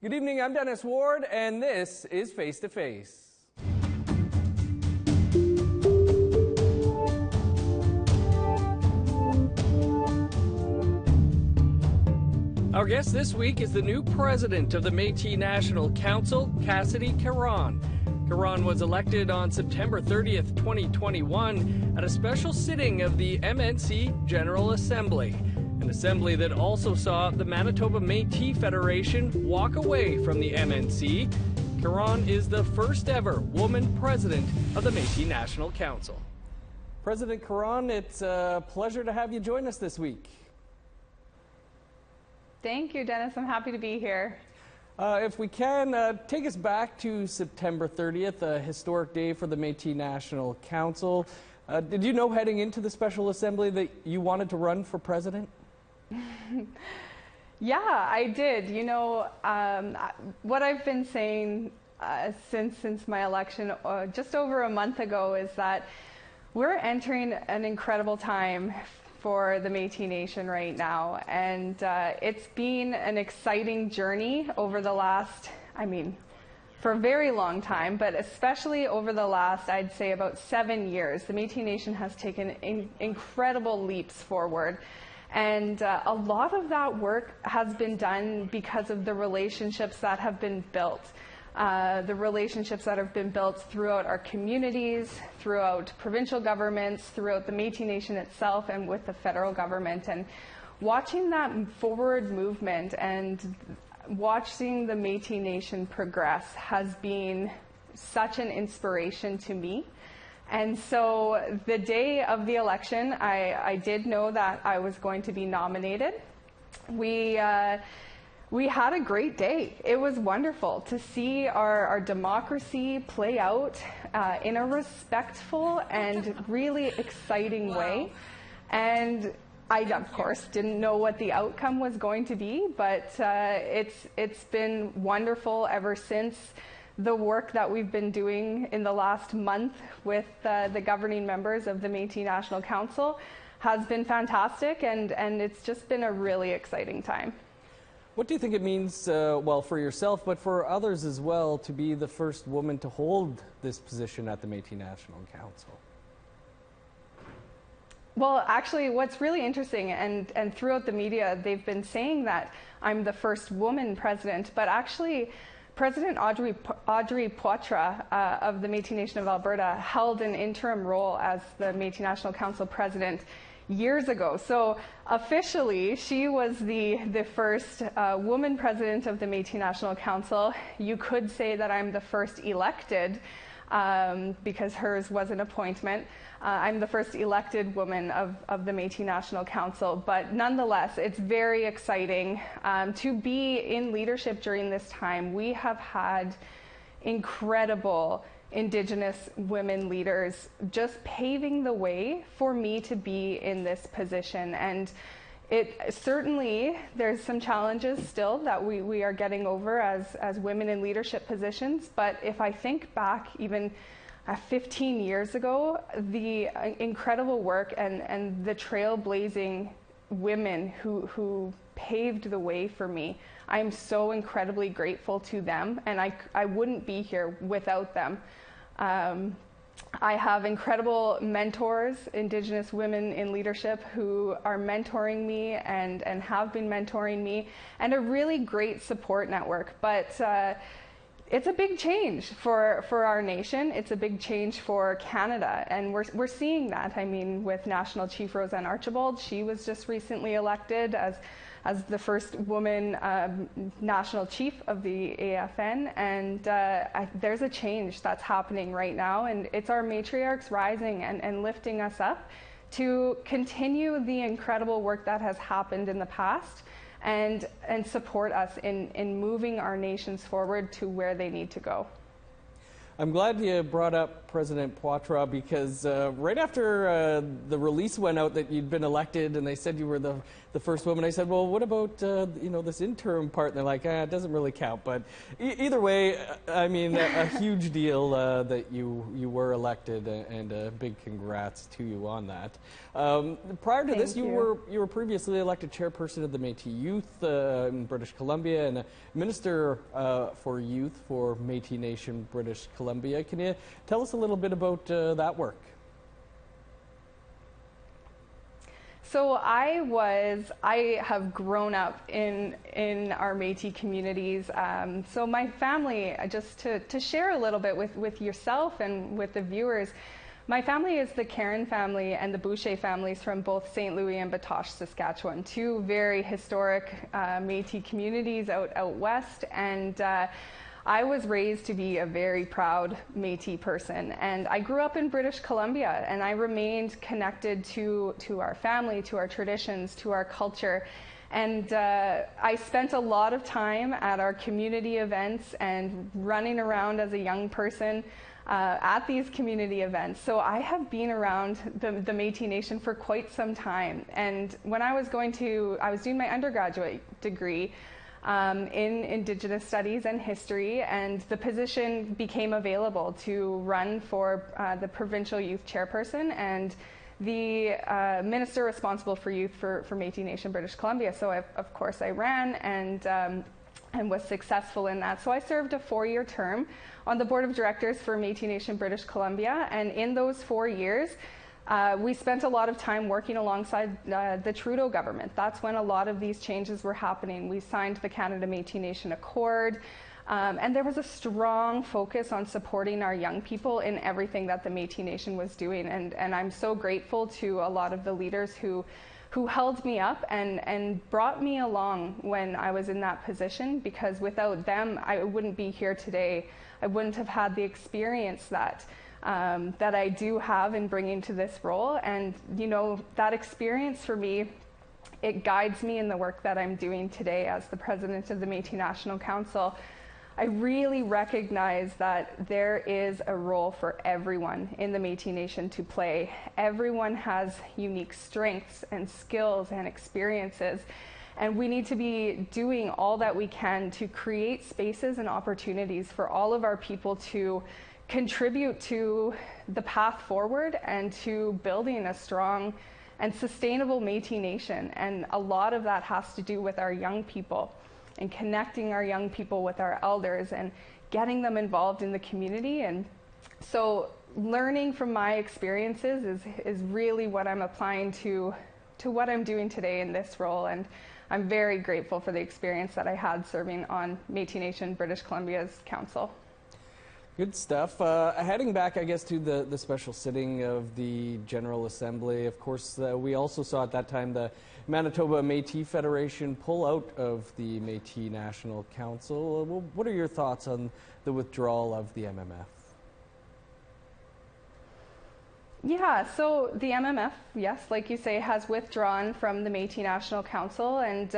Good evening, I'm Dennis Ward, and this is Face to Face. Our guest this week is the new president of the Métis National Council, Cassidy Caron. Caron was elected on September 30th, 2021 at a special sitting of the MNC General Assembly. An assembly that also saw the Manitoba Métis Federation walk away from the MNC. Caron is the first ever woman president of the Métis National Council. President Caron, it's a pleasure to have you join us this week. Thank you, Dennis. I'm happy to be here. If we can, take us back to September 30th, a historic day for the Métis National Council. Did you know heading into the special assembly that you wanted to run for president? Yeah, I did. You know, what I've been saying since my election just over a month ago is that we're entering an incredible time for the Métis Nation right now, and it's been an exciting journey over the last, for a very long time, but especially over the last, I'd say about 7 years. The Métis Nation has taken incredible leaps forward. And a lot of that work has been done because of the relationships that have been built. The relationships that have been built throughout our communities, throughout provincial governments, throughout the Métis Nation itself, and with the federal government. And watching that forward movement and watching the Métis Nation progress has been such an inspiration to me. And so the day of the election, I did know that I was going to be nominated. We had a great day. It was wonderful to see our democracy play out in a respectful and really exciting way. And I, of course, didn't know what the outcome was going to be, but it's been wonderful ever since. The work that we've been doing in the last month with the governing members of the Métis National Council has been fantastic, and it's just been a really exciting time. What do you think it means, well, for yourself, but for others as well, to be the first woman to hold this position at the Métis National Council? Well, actually, what's really interesting, and throughout the media, they've been saying that I'm the first woman president, but actually, President Audrey Poitras of the Métis Nation of Alberta held an interim role as the Métis National Council president years ago. So officially, she was the first woman president of the Métis National Council. You could say that I'm the first elected because hers was an appointment. I'm the first elected woman of the Métis National Council, but nonetheless, it's very exciting to be in leadership during this time. We have had incredible Indigenous women leaders just paving the way for me to be in this position. And it certainly, there's some challenges still that we are getting over as women in leadership positions, but if I think back even 15 years ago, the incredible work and the trailblazing women who paved the way for me, I'm so incredibly grateful to them, and I wouldn't be here without them. I have incredible mentors, Indigenous women in leadership, who are mentoring me and have been mentoring me, and a really great support network. But it's a big change for our nation. It's a big change for Canada, and we're seeing that. I mean, with National Chief Roseanne Archibald, she was just recently elected as the first woman national chief of the AFN, and there's a change that's happening right now, and it's our matriarchs rising and lifting us up to continue the incredible work that has happened in the past and support us in moving our nations forward to where they need to go. I'm glad you brought up President Poitras, because right after the release went out that you'd been elected and they said you were the first woman, I said, well, what about this interim part? And they're like, it doesn't really count. But either way, I mean, a huge deal that you were elected, and a big congrats to you on that. Prior to this, you were previously elected chairperson of the Métis Youth in British Columbia, and a minister for youth for Métis Nation, British Columbia. Can you tell us a little bit about that work? So I have grown up in our Métis communities. So my family, just to share a little bit with yourself and with the viewers, my family is the Caron family and the Boucher families from both St. Louis and Batoche, Saskatchewan, two very historic Métis communities out west. And I was raised to be a very proud Métis person, and I grew up in British Columbia, and I remained connected to our family, to our traditions, to our culture. And I spent a lot of time at our community events and running around as a young person at these community events. So I have been around the Métis Nation for quite some time. And when I was doing my undergraduate degree in Indigenous Studies and History, and the position became available to run for the provincial youth chairperson and the minister responsible for youth for Métis Nation British Columbia. So of course I ran and was successful in that. So I served a 4-year term on the board of directors for Métis Nation British Columbia, and in those 4 years we spent a lot of time working alongside the Trudeau government. That's when a lot of these changes were happening. We signed the Canada Métis Nation Accord, and there was a strong focus on supporting our young people in everything that the Métis Nation was doing. And I'm so grateful to a lot of the leaders who held me up and brought me along when I was in that position, because without them, I wouldn't be here today. I wouldn't have had the experience that I do have in bringing to this role. And that experience for me, it guides me in the work that I'm doing today as the president of the Métis National Council. I really recognize that there is a role for everyone in the Métis Nation to play. Everyone has unique strengths and skills and experiences, and we need to be doing all that we can to create spaces and opportunities for all of our people to contribute to the path forward and to building a strong and sustainable Métis Nation. And a lot of that has to do with our young people and connecting our young people with our elders and getting them involved in the community. And so learning from my experiences is really what I'm applying to what I'm doing today in this role. And I'm very grateful for the experience that I had serving on Métis Nation British Columbia's council. Good stuff. Heading back, I guess, to the special sitting of the General Assembly, of course, we also saw at that time the Manitoba Métis Federation pull out of the Métis National Council. What are your thoughts on the withdrawal of the MMF? Yeah, so the MMF, yes, like you say, has withdrawn from the Métis National Council. And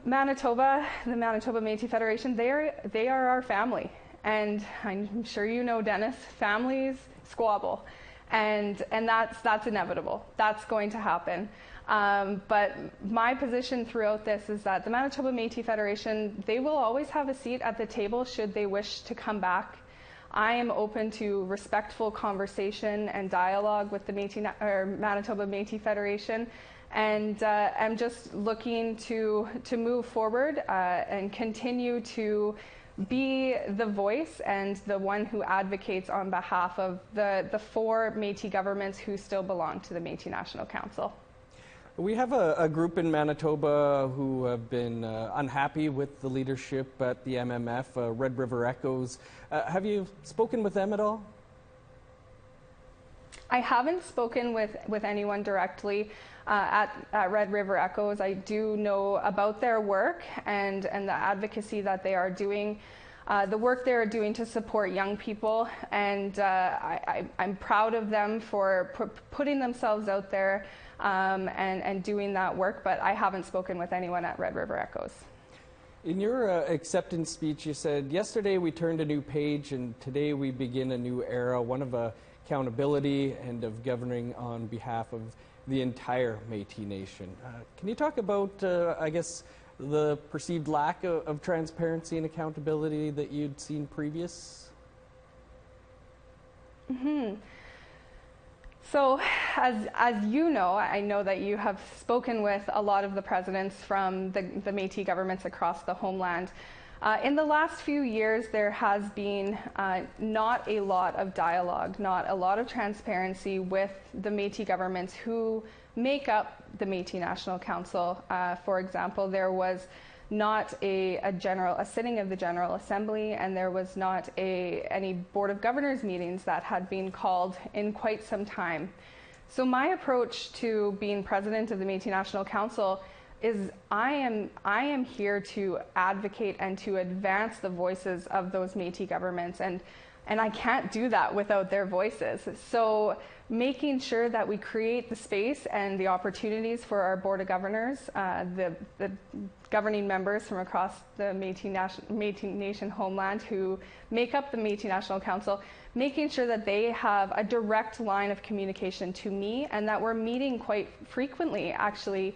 Manitoba, the Manitoba Métis Federation, they are our family. And I'm sure you know, Dennis, families squabble, and that's inevitable. That's going to happen. But my position throughout this is that the Manitoba Métis Federation, they will always have a seat at the table should they wish to come back. I am open to respectful conversation and dialogue with the Manitoba Métis Federation, and I'm just looking to move forward and continue to be the voice and the one who advocates on behalf of the 4 Métis governments who still belong to the Métis National Council. We have a group in Manitoba who have been unhappy with the leadership at the MMF, Red River Echoes. Have you spoken with them at all? I haven't spoken with anyone directly at Red River Echoes. I do know about their work and the advocacy that they are doing, the work they are doing to support young people, and I'm proud of them for putting themselves out there and doing that work, but I haven't spoken with anyone at Red River Echoes. In your acceptance speech, you said, yesterday we turned a new page and today we begin a new era, one of accountability and of governing on behalf of the entire Métis Nation. Can you talk about, I guess, the perceived lack of transparency and accountability that you'd seen previous? Mm-hmm. So, as you know, I know that you have spoken with a lot of the presidents from the Métis governments across the homeland. In the last few years, there has been not a lot of dialogue, not a lot of transparency with the Métis governments who make up the Métis National Council. For example, there was not a sitting of the General Assembly, and there was not any Board of Governors meetings that had been called in quite some time. So my approach to being president of the Métis National Council is I am here to advocate and to advance the voices of those Métis governments, and I can't do that without their voices. So making sure that we create the space and the opportunities for our Board of Governors, the governing members from across the Métis Nation homeland who make up the Métis National Council, making sure that they have a direct line of communication to me, and that we're meeting quite frequently. Actually,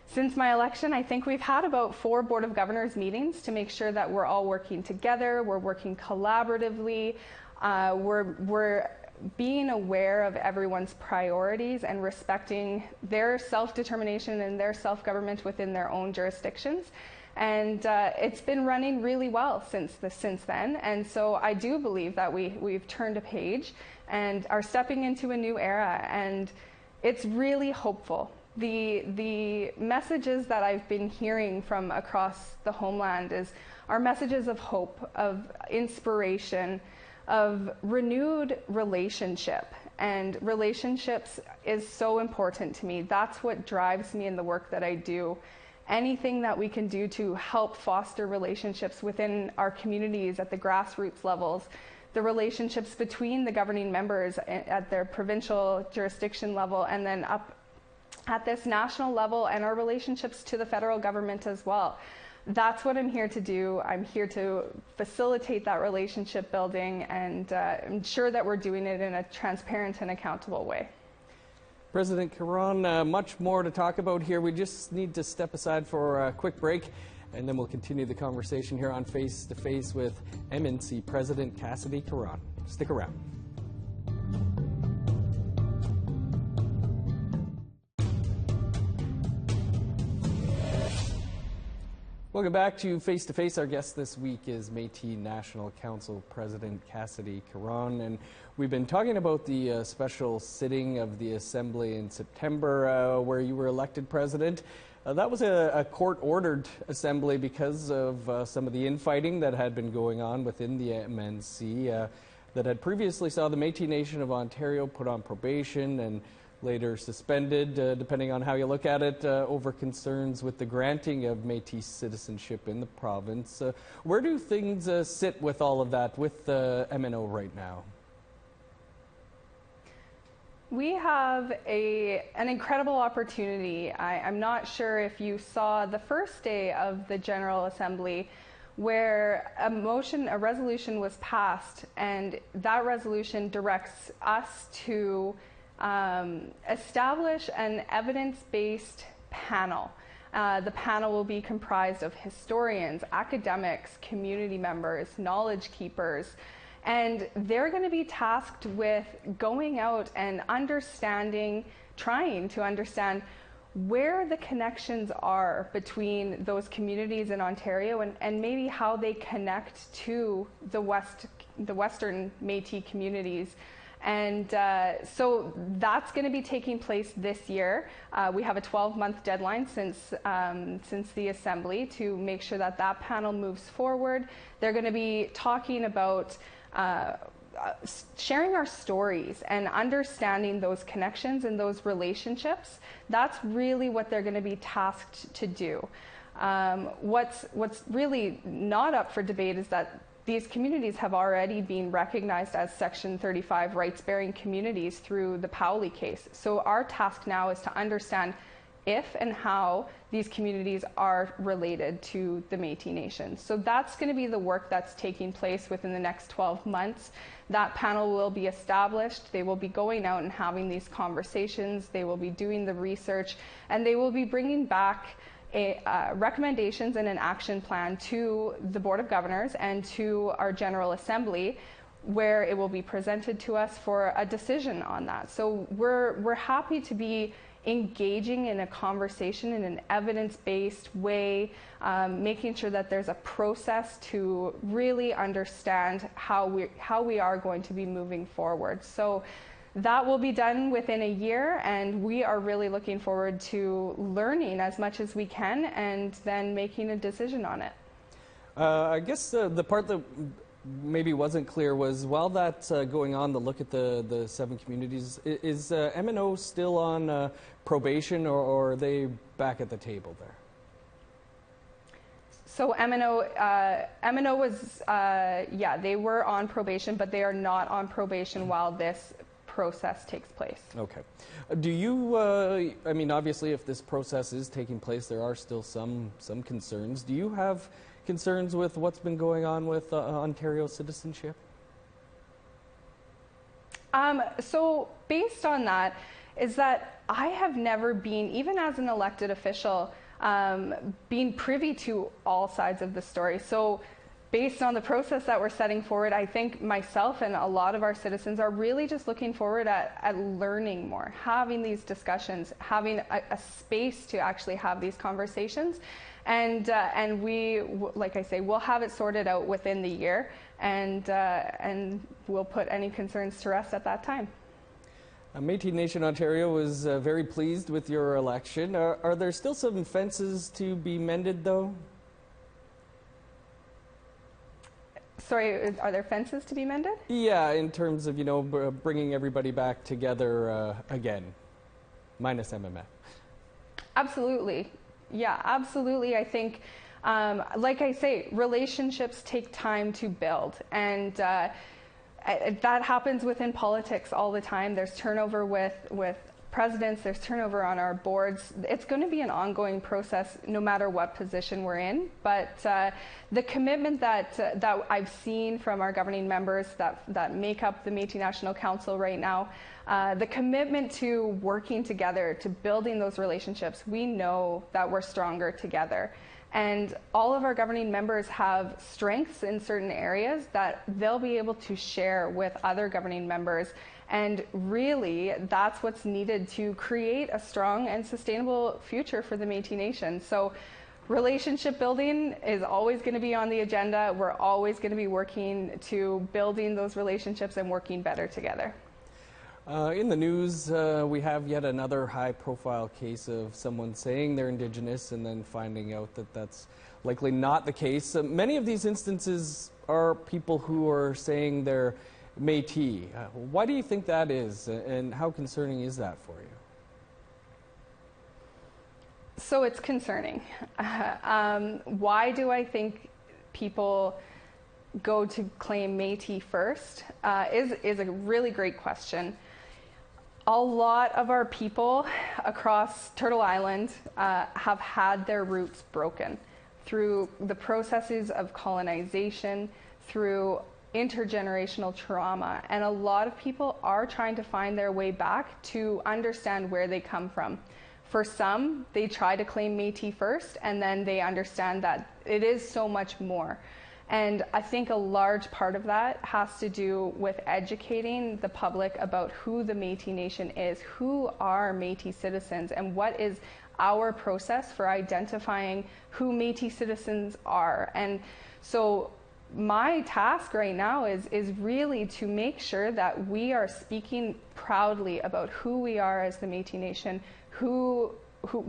since my election, I think we've had about 4 Board of Governors meetings to make sure that we're all working together, we're working collaboratively, we're being aware of everyone's priorities and respecting their self-determination and their self-government within their own jurisdictions. And it's been running really well since then. And so I do believe that we've turned a page and are stepping into a new era, and it's really hopeful. The messages that I've been hearing from across the homeland are messages of hope, of inspiration, of renewed relationship. And relationships is so important to me. That's what drives me in the work that I do. Anything that we can do to help foster relationships within our communities at the grassroots levels, the relationships between the governing members at their provincial jurisdiction level, and then up at this national level, and our relationships to the federal government as well. That's what I'm here to do. I'm here to facilitate that relationship building and ensure that we're doing it in a transparent and accountable way. President Caron, much more to talk about here. We just need to step aside for a quick break, and then we'll continue the conversation here on Face to Face with MNC President Cassidy Caron. Stick around. Welcome back to Face to Face. Our guest this week is Métis National Council President Cassidy Caron, and we've been talking about the special sitting of the Assembly in September where you were elected president. That was a court-ordered assembly because of some of the infighting that had been going on within the MNC that had previously saw the Métis Nation of Ontario put on probation and later suspended, depending on how you look at it, over concerns with the granting of Métis citizenship in the province. Where do things sit with all of that, with the MNO right now? We have an incredible opportunity. I'm not sure if you saw the first day of the General Assembly where a resolution was passed, and that resolution directs us to establish an evidence-based panel. The panel will be comprised of historians, academics, community members, knowledge keepers, and they're going to be tasked with going out and trying to understand where the connections are between those communities in Ontario and maybe how they connect to the Western Métis communities. And so that's going to be taking place this year. We have a 12-month deadline since the Assembly to make sure that panel moves forward. They're going to be talking about sharing our stories and understanding those connections and those relationships. That's really what they're going to be tasked to do. What's really not up for debate is that these communities have already been recognized as Section 35 rights-bearing communities through the Powley case. So our task now is to understand, if and how these communities are related to the Métis Nation. So that's going to be the work that's taking place within the next 12 months. That panel will be established. They will be going out and having these conversations. They will be doing the research, and they will be bringing back recommendations and an action plan to the Board of Governors and to our General Assembly, where it will be presented to us for a decision on that. So we're happy to be engaging in a conversation in an evidence-based way, making sure that there's a process to really understand how we are going to be moving forward. So that will be done within a year, and we are really looking forward to learning as much as we can and then making a decision on it. I guess the part that maybe wasn't clear was, while that's going on, the look at the 7 communities, is M&O still on probation, or are they back at the table there? So M&O was, they were on probation, but they are not on probation while this process takes place. Okay. Do you, I mean, obviously if this process is taking place, there are still some concerns. Do you have concerns with what's been going on with Ontario citizenship? So based on that, is that I have never been, even as an elected official, being privy to all sides of the story. So based on the process that we're setting forward, I think myself and a lot of our citizens are really just looking forward at learning more, having these discussions, having a space to actually have these conversations. And we, like I say, we'll have it sorted out within the year, and we'll put any concerns to rest at that time. Métis Nation Ontario was very pleased with your election. Are there still some fences to be mended, though? Sorry, are there fences to be mended? Yeah, in terms of, you know, bringing everybody back together again, minus MMF. Absolutely. Yeah, absolutely. I think, like I say, relationships take time to build, and that happens within politics all the time. There's turnover with presidents, there's turnover on our boards. It's going to be an ongoing process no matter what position we're in. But the commitment that I've seen from our governing members that make up the Métis National Council right now, the commitment to working together, to building those relationships, we know that we're stronger together. And all of our governing members have strengths in certain areas that they'll be able to share with other governing members. And really, that's what's needed to create a strong and sustainable future for the Métis Nation. So relationship building is always going to be on the agenda. We're always going to be working to building those relationships and working better together. In the news, we have yet another high-profile case of someone saying they're Indigenous and then finding out that that's likely not the case. Many of these instances are people who are saying they're Métis. Why do you think that is, and how concerning is that for you? So it's concerning. Why do I think people go to claim Métis first is a really great question. A lot of our people across Turtle Island have had their roots broken through the processes of colonization, through intergenerational trauma, and a lot of people are trying to find their way back to understand where they come from. For some, they try to claim Métis first, and then they understand that it is so much more. And I think a large part of that has to do with educating the public about who the Métis Nation is, who are Métis citizens, and what is our process for identifying who Métis citizens are. And so my task right now is really to make sure that we are speaking proudly about who we are as the Métis Nation,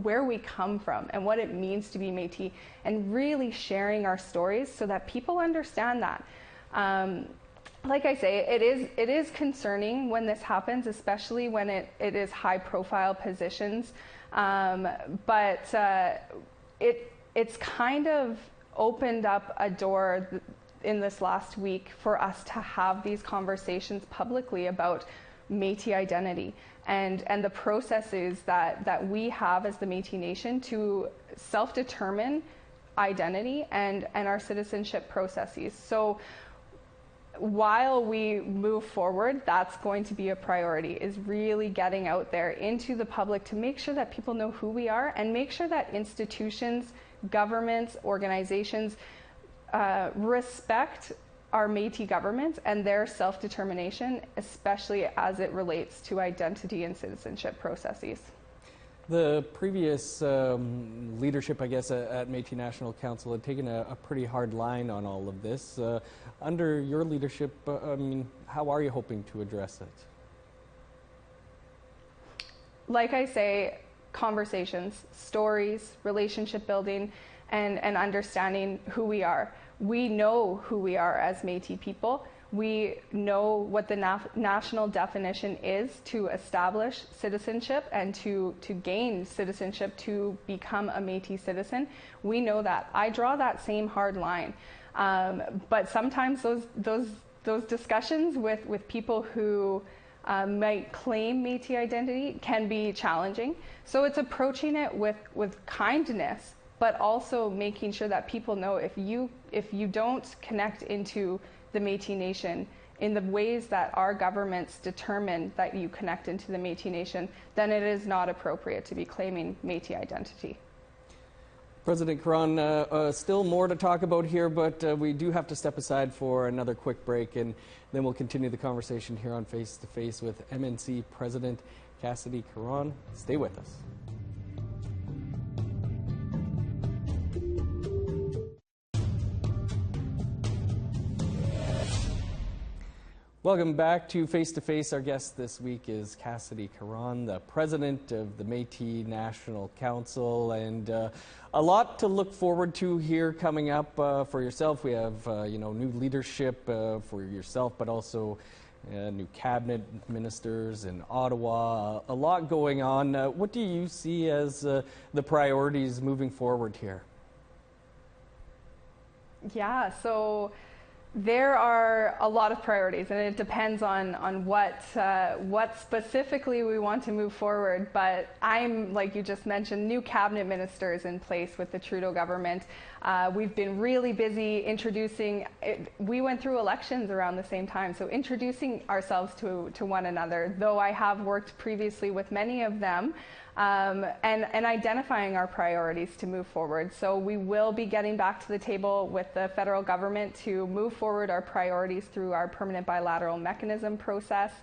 where we come from and what it means to be Métis, and really sharing our stories so that people understand that. Like I say, it is concerning when this happens, especially when it is high-profile positions. But it's kind of opened up a door in this last week for us to have these conversations publicly about Métis identity and the processes that we have as the Métis Nation to self-determine identity and our citizenship processes. So while we move forward, that's going to be a priority, is really getting out there into the public to make sure that people know who we are and make sure that institutions, governments, organizations respect our Métis governments and their self-determination, especially as it relates to identity and citizenship processes. The previous leadership, I guess, at Métis National Council had taken a pretty hard line on all of this. Under your leadership, I mean, how are you hoping to address it? Like I say, conversations, stories, relationship building, and understanding who we are. We know who we are as Métis people. We know what the national definition is to establish citizenship and to gain citizenship to become a Métis citizen. We know that. I draw that same hard line. But sometimes those discussions with people who might claim Métis identity can be challenging. So it's approaching it with kindness, but also making sure that people know if you don't connect into the Métis Nation in the ways that our governments determine that you connect into the Métis Nation, then it is not appropriate to be claiming Métis identity. President Caron, still more to talk about here, but we do have to step aside for another quick break, and then we'll continue the conversation here on Face to Face with MNC President Cassidy Caron. Stay with us. Welcome back to Face to Face. Our guest this week is Cassidy Caron, the president of the Métis National Council, and a lot to look forward to here coming up for yourself. We have new leadership for yourself, but also new cabinet ministers in Ottawa. A lot going on. What do you see as the priorities moving forward here? Yeah, so there are a lot of priorities, and it depends on what specifically we want to move forward. But I'm, like you just mentioned, new cabinet ministers in place with the Trudeau government. We've been really busy introducing. We went through elections around the same time, so introducing ourselves to one another. Though I have worked previously with many of them. And identifying our priorities to move forward. So we will be getting back to the table with the federal government to move forward our priorities through our permanent bilateral mechanism process.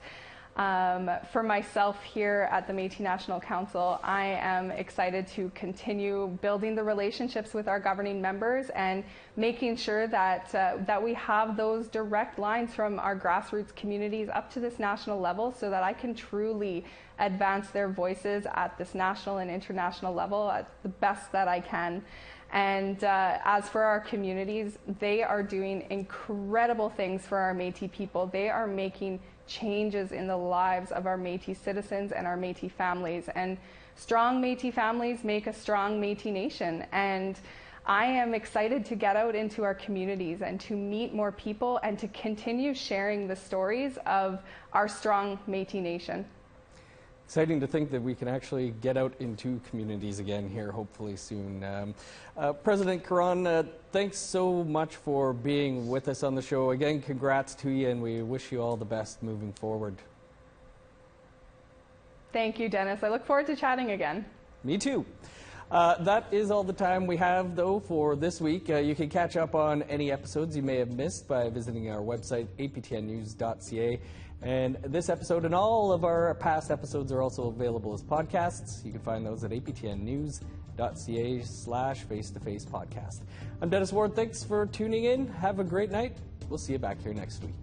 For myself here at the Métis National Council, I am excited to continue building the relationships with our governing members and making sure that we have those direct lines from our grassroots communities up to this national level, so that I can truly advance their voices at this national and international level at the best that I can. And as for our communities, they are doing incredible things for our Métis people. They are making changes in the lives of our Métis citizens and our Métis families. And strong Métis families make a strong Métis nation. And I am excited to get out into our communities and to meet more people and to continue sharing the stories of our strong Métis nation. Exciting to think that we can actually get out into communities again here, hopefully soon. President Caron, thanks so much for being with us on the show. Again, congrats to you, and we wish you all the best moving forward. Thank you, Dennis. I look forward to chatting again. Me too. That is all the time we have, though, for this week. You can catch up on any episodes you may have missed by visiting our website, aptnnews.ca. And this episode and all of our past episodes are also available as podcasts. You can find those at aptnnews.ca/face-to-face podcast. I'm Dennis Ward. Thanks for tuning in. Have a great night. We'll see you back here next week.